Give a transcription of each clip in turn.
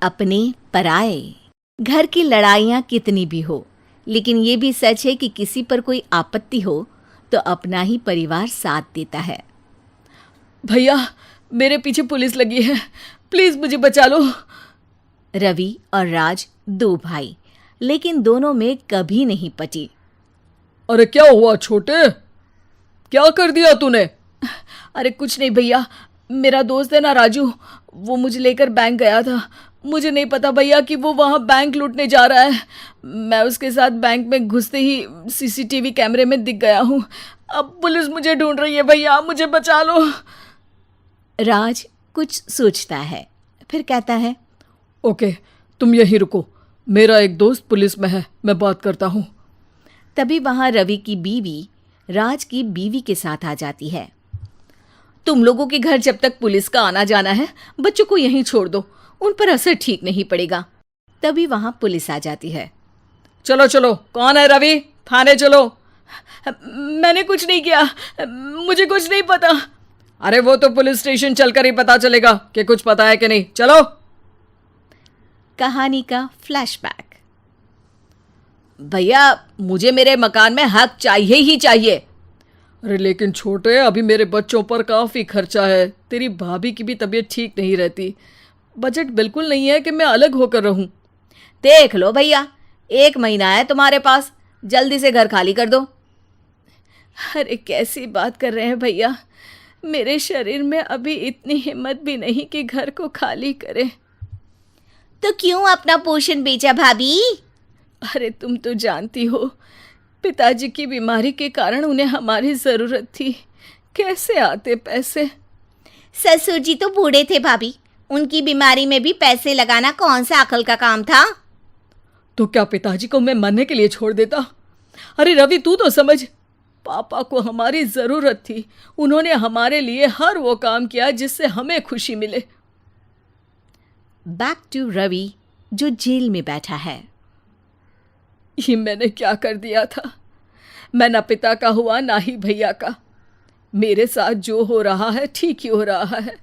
अपने पराए। घर की लड़ाइयाँ कितनी भी हो, लेकिन ये भी सच है कि किसी पर कोई आपत्ति हो तो अपना ही परिवार साथ देता है। भैया, मेरे पीछे पुलिस लगी है, प्लीज मुझे बचा लो। रवि और राज दो भाई, लेकिन दोनों में कभी नहीं पटी। अरे क्या हुआ छोटे, क्या कर दिया तूने? अरे कुछ नहीं भैया, मेरा दोस्त है ना राजू, वो मुझे लेकर बैंक गया था। मुझे नहीं पता भैया कि वो वहाँ बैंक लूटने जा रहा है। मैं उसके साथ बैंक में घुसते ही सीसीटीवी कैमरे में दिख गया हूँ। अब पुलिस मुझे ढूंढ रही है भैया, मुझे बचा लो। राज कुछ सोचता है, फिर कहता है, ओके, तुम यहीं रुको, मेरा एक दोस्त पुलिस में है, मैं बात करता हूँ। तभी वहां रवि की बीवी राज की बीवी के साथ आ जाती है। तुम लोगों के घर जब तक पुलिस का आना जाना है, बच्चों को यहीं छोड़ दो, उन पर असर ठीक नहीं पड़ेगा। तभी वहां पुलिस आ जाती है। चलो चलो, कौन है रवि, थाने चलो। मैंने कुछ नहीं किया, मुझे कुछ नहीं पता। अरे वो तो पुलिस स्टेशन चलकर ही पता चलेगा कि कुछ पता है कि नहीं, चलो। कहानी का फ्लैशबैक। भैया, मुझे मेरे मकान में हक चाहिए ही चाहिए। अरे लेकिन छोटे, अभी मेरे बच्चों पर काफ़ी खर्चा है, तेरी भाभी की भी तबीयत ठीक नहीं रहती, बजट बिल्कुल नहीं है कि मैं अलग होकर रहूं। देख लो भैया, 1 महीना है तुम्हारे पास, जल्दी से घर खाली कर दो। अरे कैसी बात कर रहे हैं भैया, मेरे शरीर में अभी इतनी हिम्मत भी नहीं कि घर को खाली करे। तो क्यों अपना पोषण बेचा भाभी? अरे तुम तो जानती हो, पिताजी की बीमारी के कारण उन्हें हमारी ज़रूरत थी, कैसे आते पैसे। ससुर जी तो बूढ़े थे भाभी, उनकी बीमारी में भी पैसे लगाना कौन सा अकल का काम था। तो क्या पिताजी को मैं मरने के लिए छोड़ देता? अरे रवि, तू तो समझ, पापा को हमारी ज़रूरत थी, उन्होंने हमारे लिए हर वो काम किया जिससे हमें खुशी मिले। बैक टू रवि, जो जेल में बैठा है। ये मैंने क्या कर दिया था? मैं ना पिता का हुआ ना ही भैया का। मेरे साथ जो हो रहा है ठीक ही हो रहा है।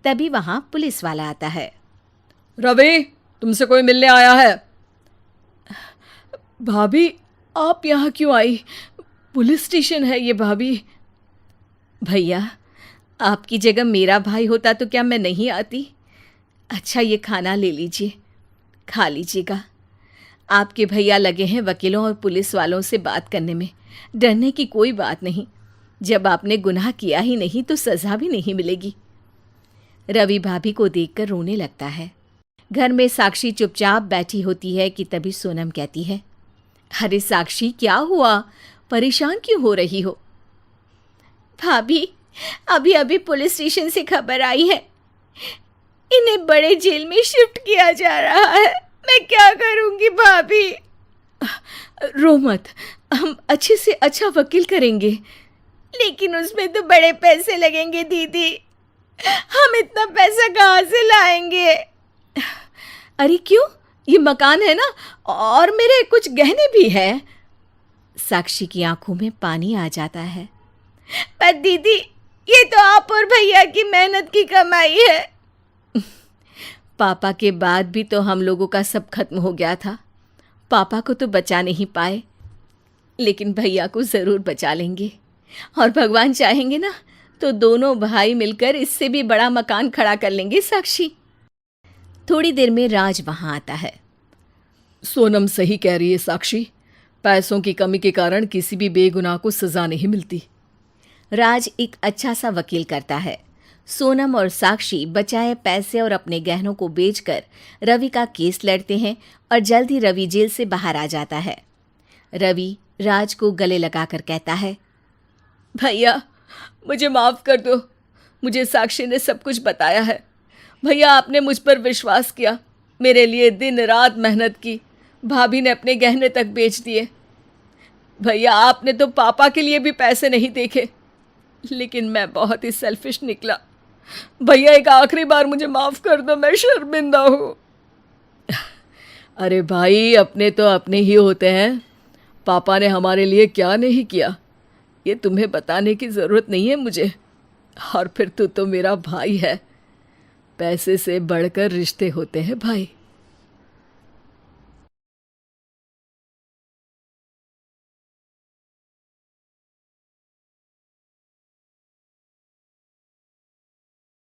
तभी वहां पुलिस वाला आता है। रवि, तुमसे कोई मिलने आया है। भाभी, आप यहाँ क्यों आई? पुलिस स्टेशन है ये भाभी। भैया, आपकी जगह मेरा भाई होता तो क्या मैं नहीं आती? अच्छा, ये खाना ले लीजिए, खा लीजिएगा। आपके भैया लगे हैं वकीलों और पुलिस वालों से बात करने में, डरने की कोई बात नहीं। जब आपने गुनाह किया ही नहीं तो सज़ा भी नहीं मिलेगी। रवि भाभी को देखकर रोने लगता है। घर में साक्षी चुपचाप बैठी होती है कि तभी सोनम कहती है, अरे साक्षी, क्या हुआ, परेशान क्यों हो रही हो? भाभी, अभी अभी पुलिस स्टेशन से खबर आई है, इन्हें बड़े जेल में शिफ्ट किया जा रहा है। मैं क्या करूंगी भाभी? रो मत, हम अच्छे से अच्छा वकील करेंगे। लेकिन उसमें तो बड़े पैसे लगेंगे दीदी, हम इतना पैसा कहाँ से लाएंगे? अरे क्यों, ये मकान है ना, और मेरे कुछ गहने भी हैं। साक्षी की आंखों में पानी आ जाता है। पर दीदी, ये तो आप और भैया की मेहनत की कमाई है। पापा के बाद भी तो हम लोगों का सब खत्म हो गया था। पापा को तो बचा नहीं पाए, लेकिन भैया को ज़रूर बचा लेंगे, और भगवान चाहेंगे ना तो दोनों भाई मिलकर इससे भी बड़ा मकान खड़ा कर लेंगे। साक्षी। थोड़ी देर में राज वहाँ आता है। सोनम सही कह रही है साक्षी, पैसों की कमी के कारण किसी भी बेगुनाह को सज़ा नहीं मिलती। राज एक अच्छा सा वकील करता है। सोनम और साक्षी बचाए पैसे और अपने गहनों को बेचकर रवि का केस लड़ते हैं और जल्द ही रवि जेल से बाहर आ जाता है। रवि राज को गले लगाकर कहता है, भैया मुझे माफ़ कर दो, मुझे साक्षी ने सब कुछ बताया है। भैया, आपने मुझ पर विश्वास किया, मेरे लिए दिन रात मेहनत की, भाभी ने अपने गहने तक बेच दिए। भैया, आपने तो पापा के लिए भी पैसे नहीं देखे, लेकिन मैं बहुत ही सेल्फिश निकला। भैया, एक आखिरी बार मुझे माफ़ कर दो, मैं शर्मिंदा हूँ। अरे भाई, अपने तो अपने ही होते हैं, पापा ने हमारे लिए क्या नहीं किया ये तुम्हें बताने की ज़रूरत नहीं है मुझे। और फिर तू तो मेरा भाई है, पैसे से बढ़कर रिश्ते होते हैं भाई।